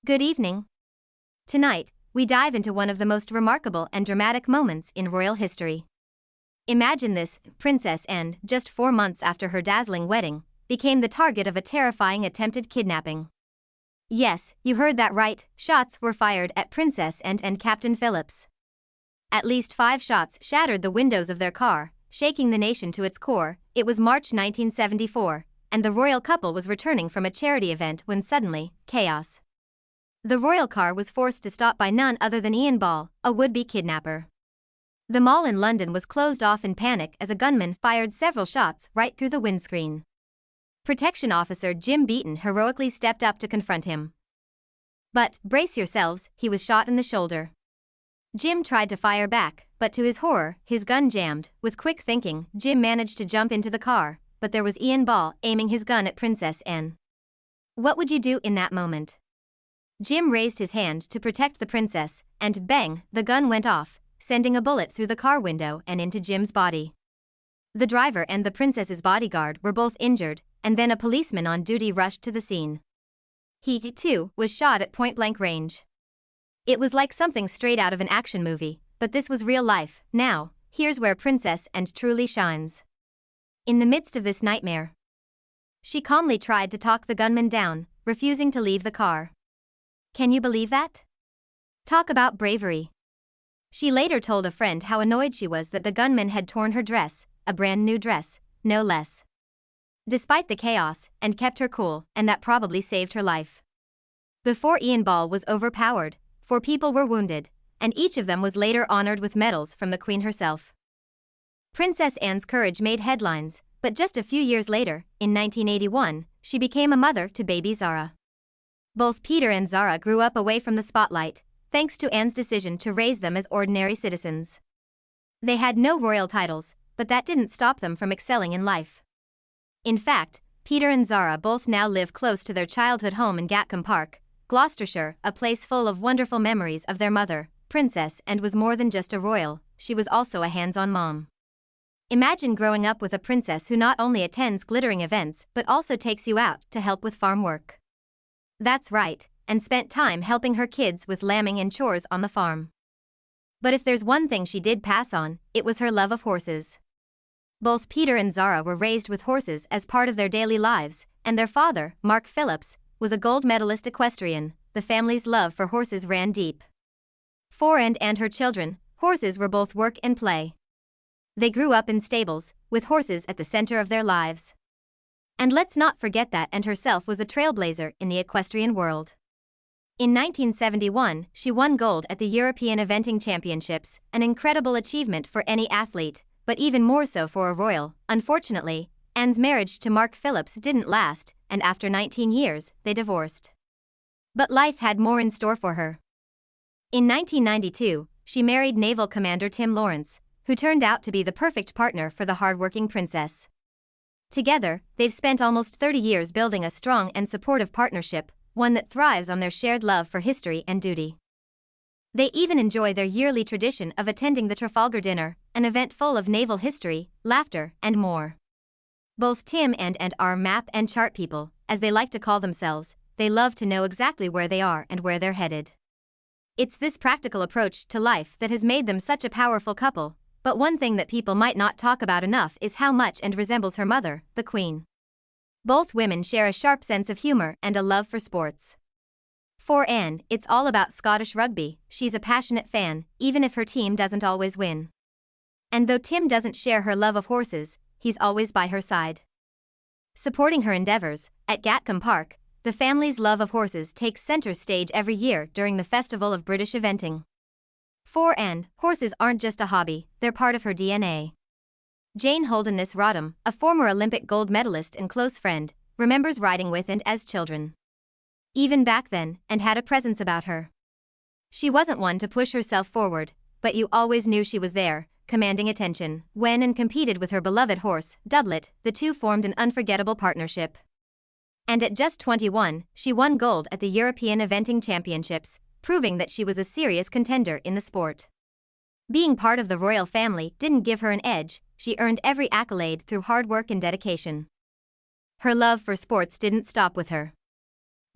Good evening. Tonight, we dive into one of the most remarkable and dramatic moments in royal history. Imagine this: Princess Anne, just 4 months after her dazzling wedding, became the target of a terrifying attempted kidnapping. Yes, you heard that right, shots were fired at Princess Anne and Captain Phillips. At least 5 shots shattered the windows of their car, shaking the nation to its core. It was March 1974, and the royal couple was returning from a charity event when suddenly, chaos. The royal car was forced to stop by none other than Ian Ball, a would-be kidnapper. The mall in London was closed off in panic as a gunman fired several shots right through the windscreen. Protection officer Jim Beaton heroically stepped up to confront him. But, brace yourselves, he was shot in the shoulder. Jim tried to fire back, but to his horror, his gun jammed. With quick thinking, Jim managed to jump into the car, but there was Ian Ball aiming his gun at Princess Anne. What would you do in that moment? Jim raised his hand to protect the princess, and bang, the gun went off, sending a bullet through the car window and into Jim's body. The driver and the princess's bodyguard were both injured, and then a policeman on duty rushed to the scene. He, too, was shot at point-blank range. It was like something straight out of an action movie, but this was real life. Now, here's where Princess Anne truly shines. In the midst of this nightmare, she calmly tried to talk the gunman down, refusing to leave the car. Can you believe that? Talk about bravery. She later told a friend how annoyed she was that the gunman had torn her dress, a brand new dress, no less. Despite the chaos, Anne kept her cool, and that probably saved her life. Before Ian Ball was overpowered, 4 people were wounded, and each of them was later honored with medals from the Queen herself. Princess Anne's courage made headlines, but just a few years later, in 1981, she became a mother to baby Zara. Both Peter and Zara grew up away from the spotlight, thanks to Anne's decision to raise them as ordinary citizens. They had no royal titles, but that didn't stop them from excelling in life. In fact, Peter and Zara both now live close to their childhood home in Gatcombe Park, Gloucestershire, a place full of wonderful memories of their mother. Princess Anne was more than just a royal, she was also a hands-on mom. Imagine growing up with a princess who not only attends glittering events but also takes you out to help with farm work. That's right, and spent time helping her kids with lambing and chores on the farm. But if there's one thing she did pass on, it was her love of horses. Both Peter and Zara were raised with horses as part of their daily lives, and their father, Mark Phillips, was a gold medalist equestrian. The family's love for horses ran deep. For Anne and her children, horses were both work and play. They grew up in stables, with horses at the center of their lives. And let's not forget that Anne herself was a trailblazer in the equestrian world. In 1971, she won gold at the European Eventing Championships, an incredible achievement for any athlete, but even more so for a royal. Unfortunately, Anne's marriage to Mark Phillips didn't last, and after 19 years, they divorced. But life had more in store for her. In 1992, she married Naval Commander Tim Lawrence, who turned out to be the perfect partner for the hardworking princess. Together, they've spent almost 30 years building a strong and supportive partnership, one that thrives on their shared love for history and duty. They even enjoy their yearly tradition of attending the Trafalgar Dinner, an event full of naval history, laughter, and more. Both Tim and Anne are map and chart people, as they like to call themselves. They love to know exactly where they are and where they're headed. It's this practical approach to life that has made them such a powerful couple. But one thing that people might not talk about enough is how much Anne resembles her mother, the Queen. Both women share a sharp sense of humor and a love for sports. For Anne, it's all about Scottish rugby. She's a passionate fan, even if her team doesn't always win. And though Tim doesn't share her love of horses, he's always by her side, supporting her endeavors. At Gatcombe Park, the family's love of horses takes center stage every year during the Festival of British Eventing. For Anne, horses aren't just a hobby, they're part of her DNA. Jane Holderness Rodham, a former Olympic gold medalist and close friend, remembers riding with and as children. Even back then, Anne had a presence about her. She wasn't one to push herself forward, but you always knew she was there, commanding attention. When Anne competed with her beloved horse, Doublet, the two formed an unforgettable partnership. And at just 21, she won gold at the European Eventing Championships, proving that she was a serious contender in the sport. Being part of the royal family didn't give her an edge, she earned every accolade through hard work and dedication. Her love for sports didn't stop with her.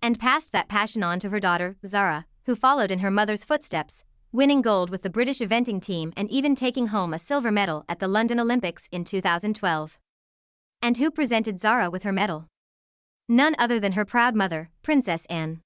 and passed that passion on to her daughter, Zara, who followed in her mother's footsteps, winning gold with the British eventing team and even taking home a silver medal at the London Olympics in 2012. And who presented Zara with her medal? None other than her proud mother, Princess Anne.